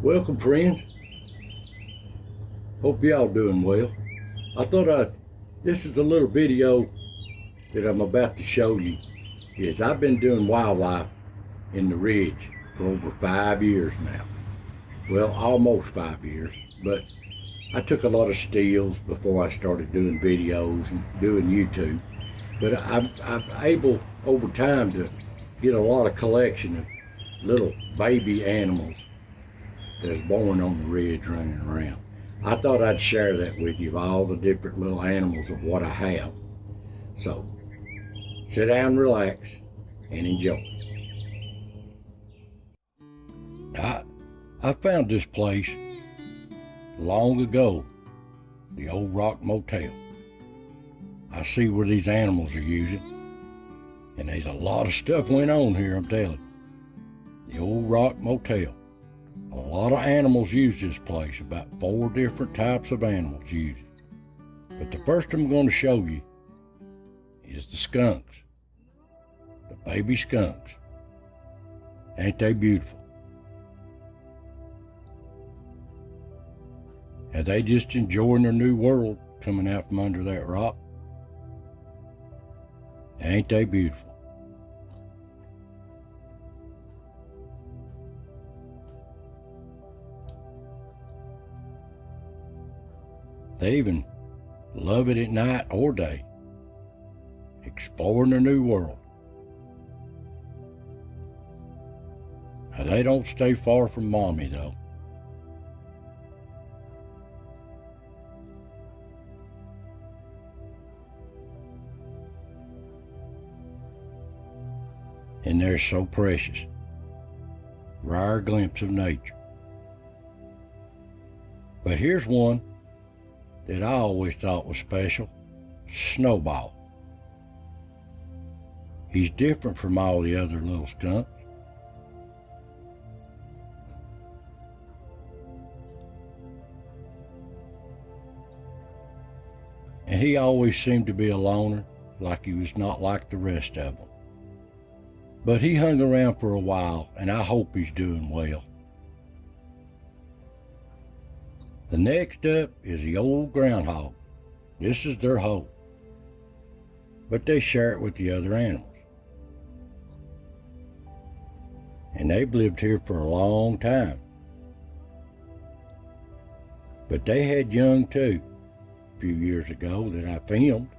Welcome, friends. Hope y'all doing well. This is a little video that I'm about to show you. I've been doing wildlife in the Ridge for over 5 years now. Well, almost 5 years, but I took a lot of stills before I started doing videos and doing YouTube. But I'm able over time to get a lot of collection of little baby animals that's born on the Ridge running around. I thought I'd share that with you, of all the different little animals of what I have. So, sit down, relax, and enjoy. I found this place long ago, the old Rock Motel. I see where these animals are using, and there's a lot of stuff went on here, I'm telling you. The old Rock Motel. A lot of animals use this place, about 4 different types of animals use it. But the first I'm going to show you is the skunks, the baby skunks. Ain't they beautiful? Are they just enjoying their new world coming out from under that rock? Ain't they beautiful? They even love it at night or day, exploring their new world. Now, they don't stay far from mommy, though. And they're so precious. Rare glimpse of nature. But here's one that I always thought was special, Snowball. He's different from all the other little skunks. And he always seemed to be a loner, like he was not like the rest of them. But he hung around for a while, and I hope he's doing well. The next up is the old Groundhog. This is their home, but they share it with the other animals. And they've lived here for a long time. But they had young too, a few years ago that I filmed.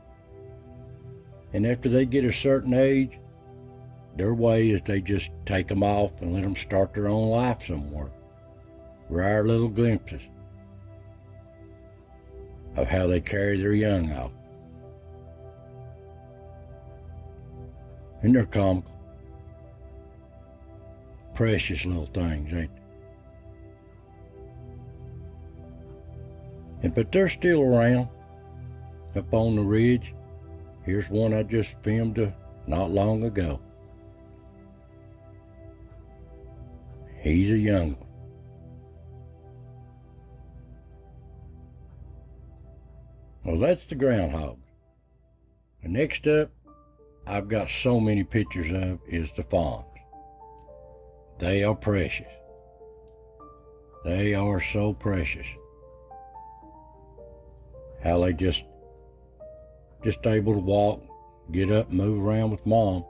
And after they get a certain age, their way is they just take them off and let them start their own life somewhere. Rare little glimpses of how they carry their young off. And they're comical. Precious little things, ain't they? But they're still around up on the ridge. Here's one I just filmed not long ago. He's a young one. Well, that's the groundhog. The next up, I've got so many pictures of, is the fawns. They are precious. They are so precious. How they just able to walk, get up, move around with mom.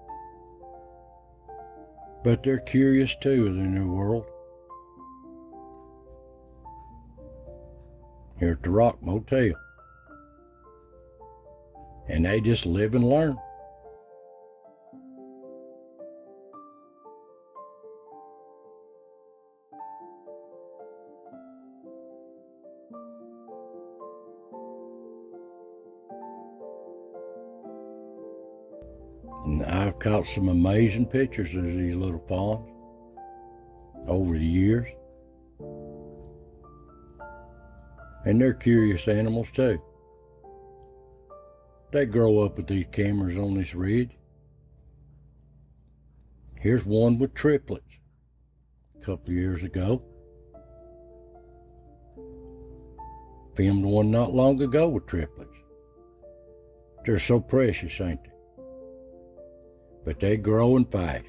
But they're curious too of their new world. Here at the Rock Motel. And they just live and learn. And I've caught some amazing pictures of these little fawns over the years. And they're curious animals too. They grow up with these cameras on this ridge. Here's one with triplets a couple of years ago. Filmed one not long ago with triplets. They're so precious, ain't they? But they're growing fast.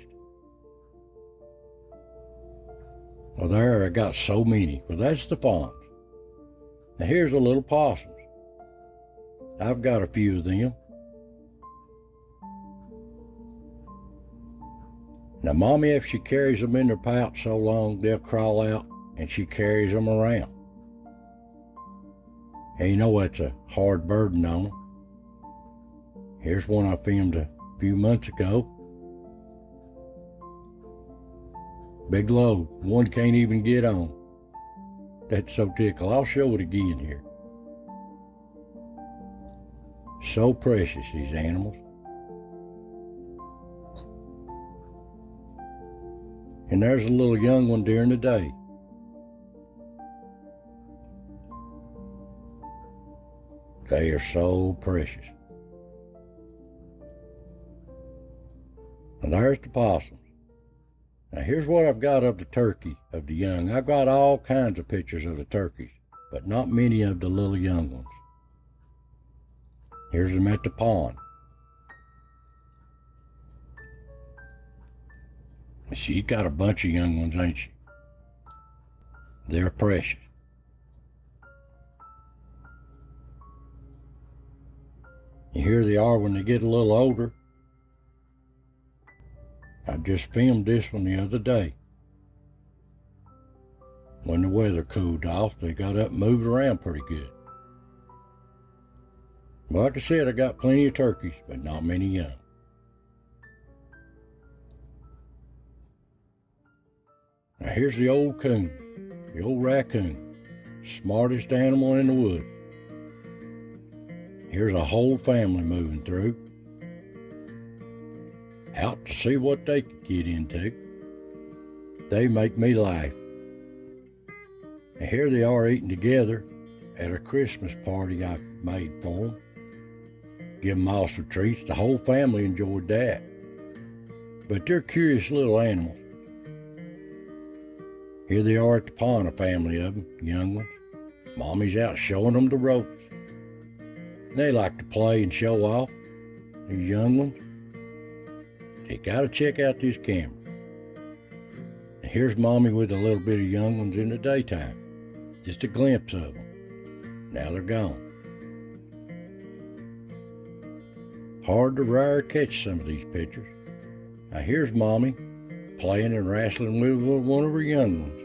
Well, there I got so many. Well, that's the fawns. Now here's the little possums. I've got a few of them. Now, Mommy, if she carries them in her pouch so long, they'll crawl out, and she carries them around. And you know that's a hard burden on them. Here's one I filmed a few months ago. Big load, one can't even get on. That's so tickle. I'll show it again here. So precious, these animals. And there's a little young one during the day. They are so precious. And there's the possums. Now here's what I've got of the turkey, of the young. I've got all kinds of pictures of the turkeys, but not many of the little young ones. Here's them at the pond. She's got a bunch of young ones, ain't she? They're precious. And here they are when they get a little older. I just filmed this one the other day. When the weather cooled off, they got up and moved around pretty good. Well, like I said, I got plenty of turkeys, but not many young. Now here's the old coon, the old raccoon, smartest animal in the woods. Here's a whole family moving through, out to see what they can get into. They make me laugh. And here they are eating together at a Christmas party I made for them. Give them all some treats. The whole family enjoyed that. But they're curious little animals. Here they are at the pond, a family of them, young ones. Mommy's out showing them the ropes. They like to play and show off, these young ones. They gotta check out this camera. And here's Mommy with a little bit of young ones in the daytime. Just a glimpse of them. Now they're gone. Hard to rare catch some of these pictures. Now here's Mommy playing and wrestling with one of her young ones.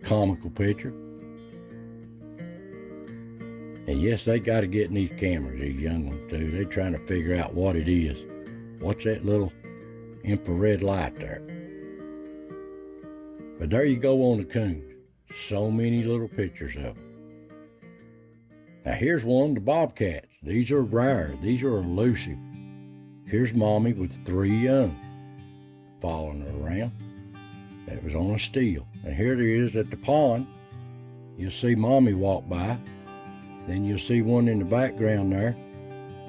Comical picture. And yes, they got to get in these cameras, these young ones do. They're trying to figure out what it is. What's that little infrared light there? But there you go on the coons. So many little pictures of them. Now here's one, the Bobcats. These are rare. These are elusive. Here's Mommy with 3 young following her around. That was on a steel. And here it is at the pond. You'll see Mommy walk by. Then you'll see one in the background there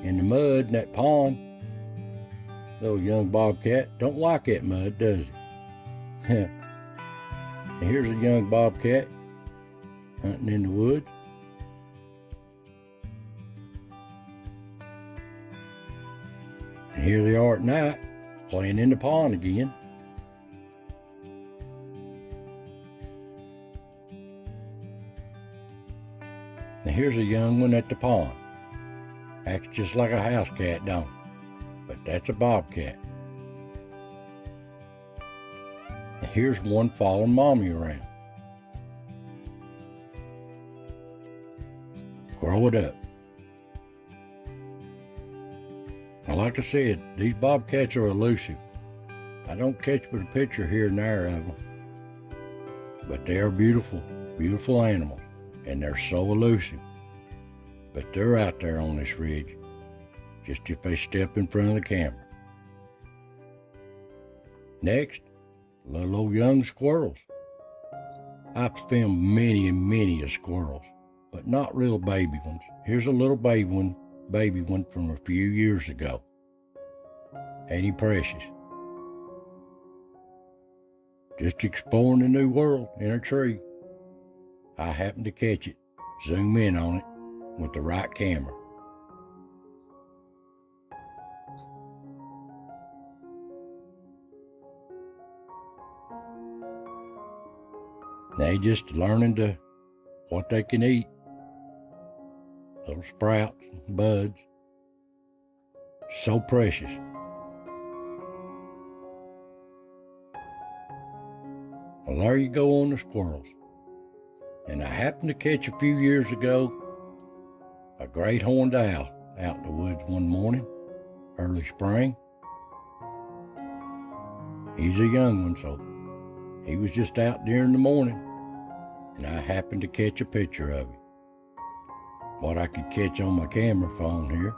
in the mud in that pond. Little young bobcat. Don't like that mud, does it? And here's a young bobcat hunting in the woods. And here they are at night, playing in the pond again. Now here's a young one at the pond. Acts just like a house cat, don't it? But that's a bobcat. And here's one following Mommy around. Grow it up. Now, like I said, these bobcats are elusive. I don't catch but a picture here and there of them. But they are beautiful, beautiful animals. And they're so elusive. But they're out there on this ridge, just if they step in front of the camera. Next, little old young squirrels. I've filmed many and many of squirrels, but not real baby ones. Here's a little baby one from a few years ago. Ain't he precious? Just exploring the new world in a tree. I happened to catch it, zoom in on it with the right camera. They just learning to what they can eat. Little sprouts and buds. So precious. Well, there you go on the squirrels. And I happened to catch a few years ago a great horned owl out in the woods one morning, early spring. He's a young one, so he was just out during the morning, and I happened to catch a picture of him. What I could catch on my camera phone here.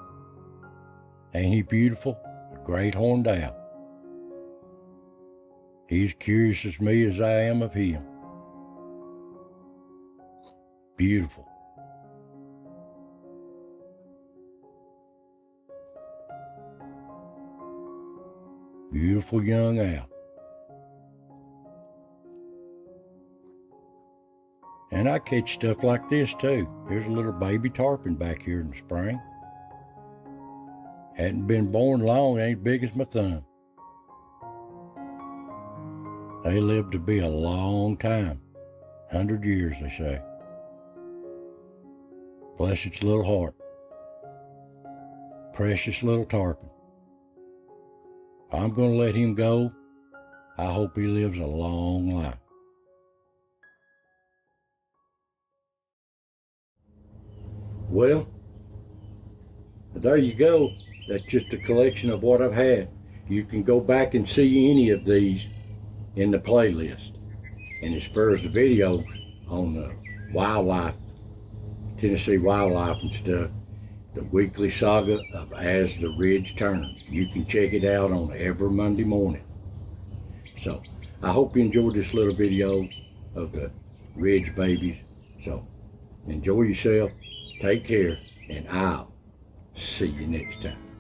Ain't he beautiful? A great horned owl. He's curious as me as I am of him. Beautiful. Beautiful young owl. And I catch stuff like this too. Here's a little baby tarpon back here in the spring. Hadn't been born long, ain't big as my thumb. They live to be a long time. 100 years, they say. Bless its little heart. Precious little tarpon. If I'm going to let him go, I hope he lives a long life. Well, there you go. That's just a collection of what I've had. You can go back and see any of these in the playlist. And as far as the videos on the wildlife, Tennessee wildlife and stuff, the weekly saga of As the Ridge Turns. You can check it out on every Monday morning. So I hope you enjoyed this little video of the Ridge babies. So enjoy yourself, take care, and I'll see you next time.